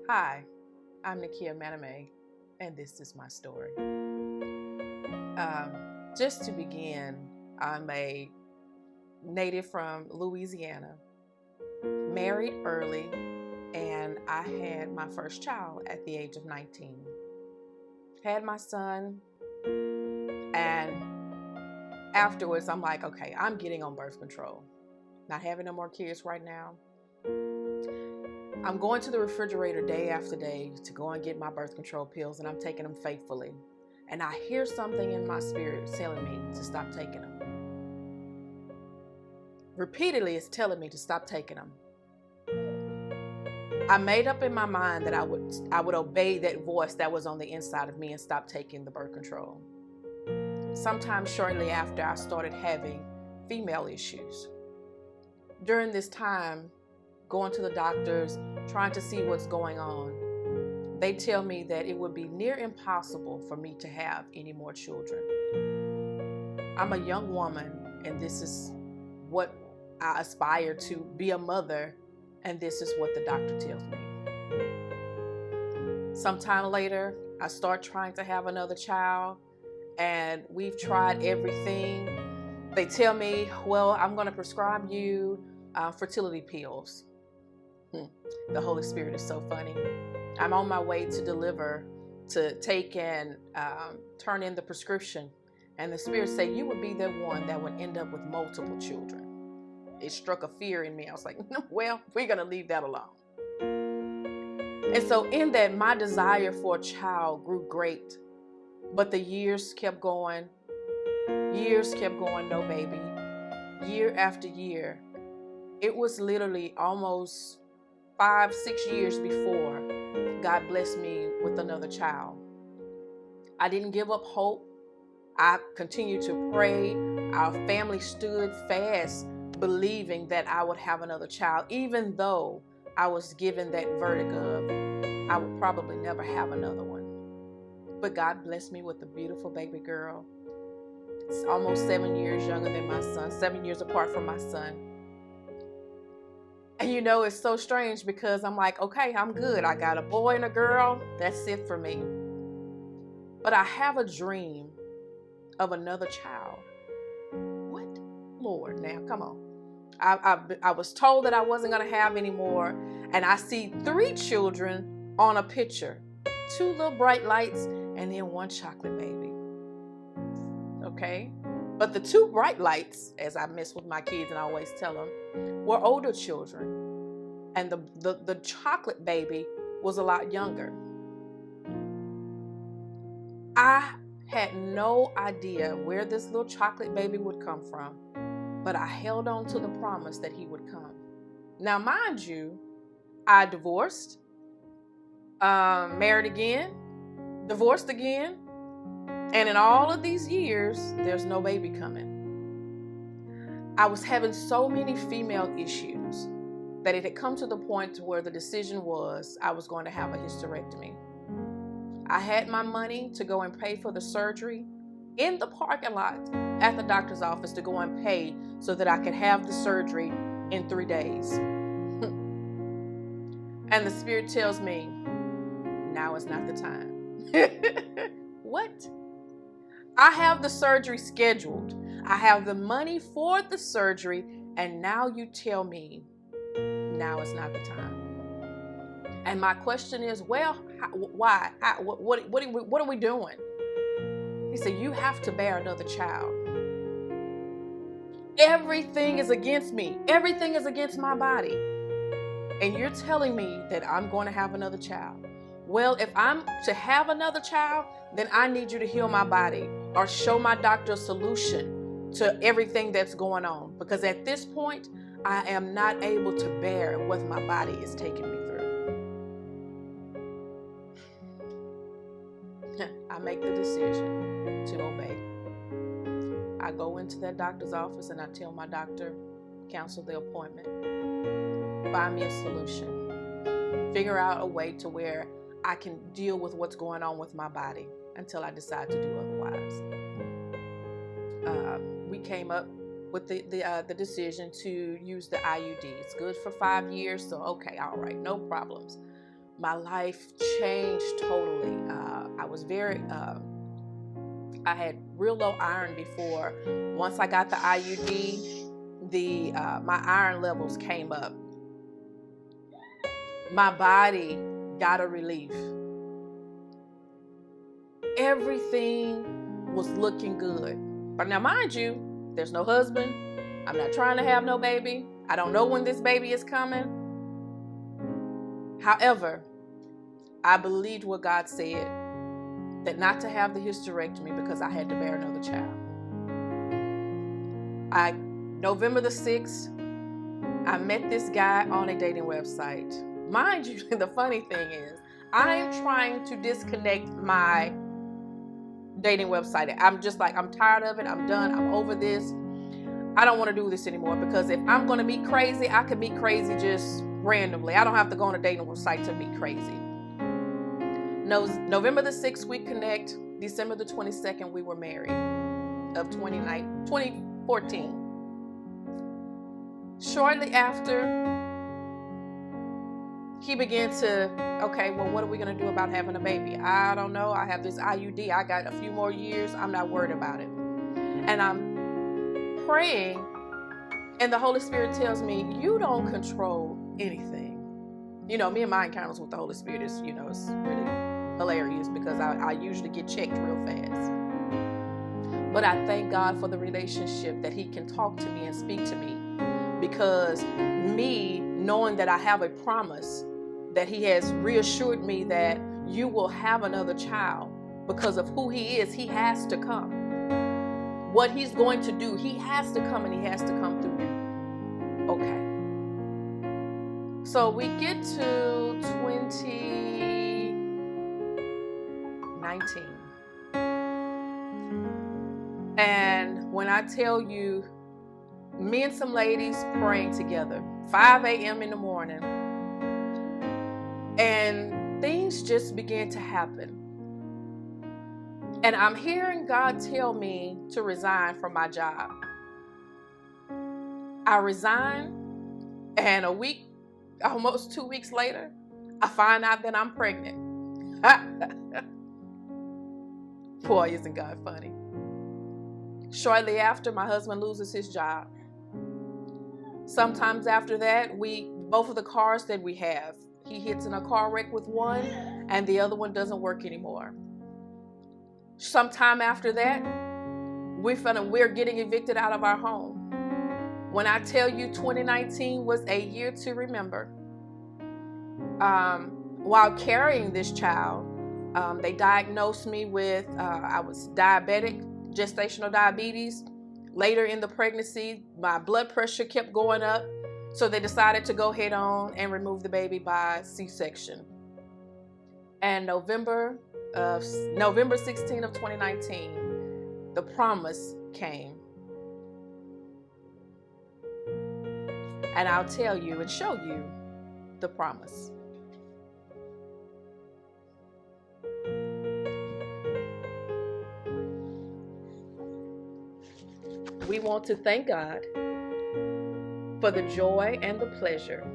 Hi, I'm Nakia Maname, and this is my story. Just to begin, I'm a native from Louisiana, married early, and I had my first child at the age of 19. Had my son, and afterwards, I'm like, okay, I'm getting on birth control. Not having no more kids right now. I'm going to the refrigerator day after day to go and get my birth control pills, and I'm taking them faithfully. And I hear something in my spirit telling me to stop taking them. Repeatedly, it's telling me to stop taking them. I made up in my mind that I would obey that voice that was on the inside of me and stop taking the birth control. Sometime shortly after, I started having female issues. During this time, going to the doctors, trying to see what's going on, they tell me that it would be near impossible for me to have any more children. I'm a young woman, and this is what I aspire to be, a mother, and this is what the doctor tells me. Sometime later, I start trying to have another child, and we've tried everything. They tell me, well, I'm going to prescribe you fertility pills. The Holy Spirit is so funny. I'm on my way to deliver, to take and turn in the prescription. And the Spirit said, you would be the one that would end up with multiple children. It struck a fear in me. I was like, well, we're going to leave that alone. And so in that, my desire for a child grew great. But the years kept going. No baby. Year after year. It was literally almost 5-6 years before God blessed me with another child. I didn't give up hope. I continued to pray. Our family stood fast, believing that I would have another child, even though I was given that verdict of I would probably never have another one. But God blessed me with a beautiful baby girl. It's almost 7 years younger than my son, 7 years apart from my son. And you know, it's so strange because I'm like, okay, I'm good. I got a boy and a girl. That's it for me. But I have a dream of another child. What? Lord, now, come on. I was told that I wasn't going to have any more. And I see 3 children on a picture. 2 little bright lights and then 1 chocolate baby. Okay? But the 2 bright lights, as I mess with my kids and I always tell them, were older children. And the chocolate baby was a lot younger. I had no idea where this little chocolate baby would come from, but I held on to the promise that he would come. Now, mind you, I divorced, married again, divorced again, and in all of these years, there's no baby coming. I was having so many female issues that it had come to the point where the decision was I was going to have a hysterectomy. I had my money to go and pay for the surgery in the parking lot at the doctor's office to go and pay so that I could have the surgery in 3 days. And the Spirit tells me, now is not the time. What? I have the surgery scheduled. I have the money for the surgery, and now you tell me now is not the time. And my question is, well, why? What are we doing? He said, you have to bear another child. Everything is against me. Everything is against my body. And you're telling me that I'm going to have another child. Well, if I'm to have another child, then I need you to heal my body or show my doctor a solution to everything that's going on. Because at this point, I am not able to bear what my body is taking me through. I make the decision to obey. I go into that doctor's office and I tell my doctor, cancel the appointment. Find me a solution. Figure out a way to where I can deal with what's going on with my body until I decide to do otherwise. We came up with the decision to use the IUD. It's good for 5 years, so okay, all right, no problems. my life changed totally. I was I had real low iron before. Once I got the IUD, my iron levels came up. My body got a relief. Everything was looking good. But now, mind you, there's no husband. I'm not trying to have no baby. I don't know when this baby is coming. However, I believed what God said, that not to have the hysterectomy because I had to bear another child. November the 6th, I met this guy on a dating website. Mind you, the funny thing is, I am trying to disconnect my dating website. I'm just like, I'm tired of it. I'm done. I'm over this. I don't want to do this anymore, because if I'm going to meet crazy, I can meet crazy just randomly. I don't have to go on a dating website to meet crazy. November the 6th, we connect. December the 22nd, we were married of 2014. Shortly after, he began to, okay, well, what are we going to do about having a baby? I don't know. I have this IUD. I got a few more years. I'm not worried about it. And I'm praying, and the Holy Spirit tells me, you don't control anything. You know, me and my encounters with the Holy Spirit is, it's really hilarious, because I usually get checked real fast. But I thank God for the relationship that he can talk to me and speak to me, because me knowing that I have a promise, that he has reassured me that you will have another child because of who he is. He has to come. What he's going to do, he has to come, and he has to come through you. Okay. So we get to 2019. And when I tell you, me and some ladies praying together, 5 a.m. in the morning, and things just began to happen. And I'm hearing God tell me to resign from my job. I resign, and a week, almost 2 weeks later, I find out that I'm pregnant. Boy, isn't God funny? Shortly after, my husband loses his job. Sometimes after that, both of the cars that we have, he hits in a car wreck with one, and the other one doesn't work anymore. Sometime after that, we're getting evicted out of our home. When I tell you 2019 was a year to remember, while carrying this child, they diagnosed me with, I was diabetic, gestational diabetes. Later in the pregnancy, my blood pressure kept going up, so they decided to go head on and remove the baby by C-section. And November 16 of 2019, the promise came. And I'll tell you and show you the promise. We want to thank God for the joy and the pleasure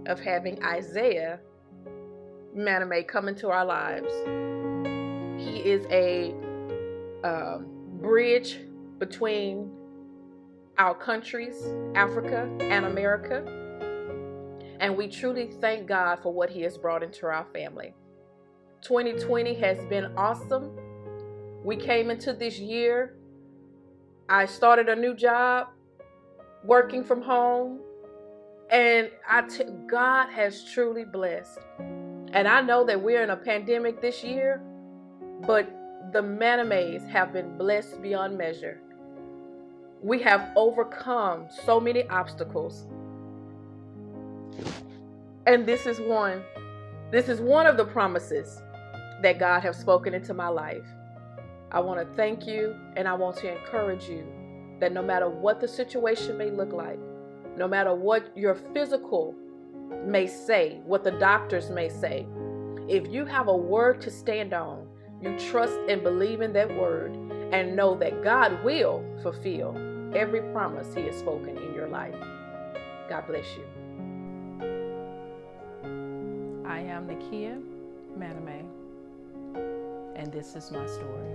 of having Isaiah Maname come into our lives. He is a bridge between our countries, Africa and America. And we truly thank God for what he has brought into our family. 2020 has been awesome. We came into this year. I started a new job, working from home, and God has truly blessed. And I know that we're in a pandemic this year, but the Manames have been blessed beyond measure. We have overcome so many obstacles. And this is one of the promises that God has spoken into my life. I want to thank you, and I want to encourage you that no matter what the situation may look like, no matter what your physical may say, what the doctors may say, if you have a word to stand on, you trust and believe in that word and know that God will fulfill every promise he has spoken in your life. God bless you. I am am Nakia Maname, and this is my story.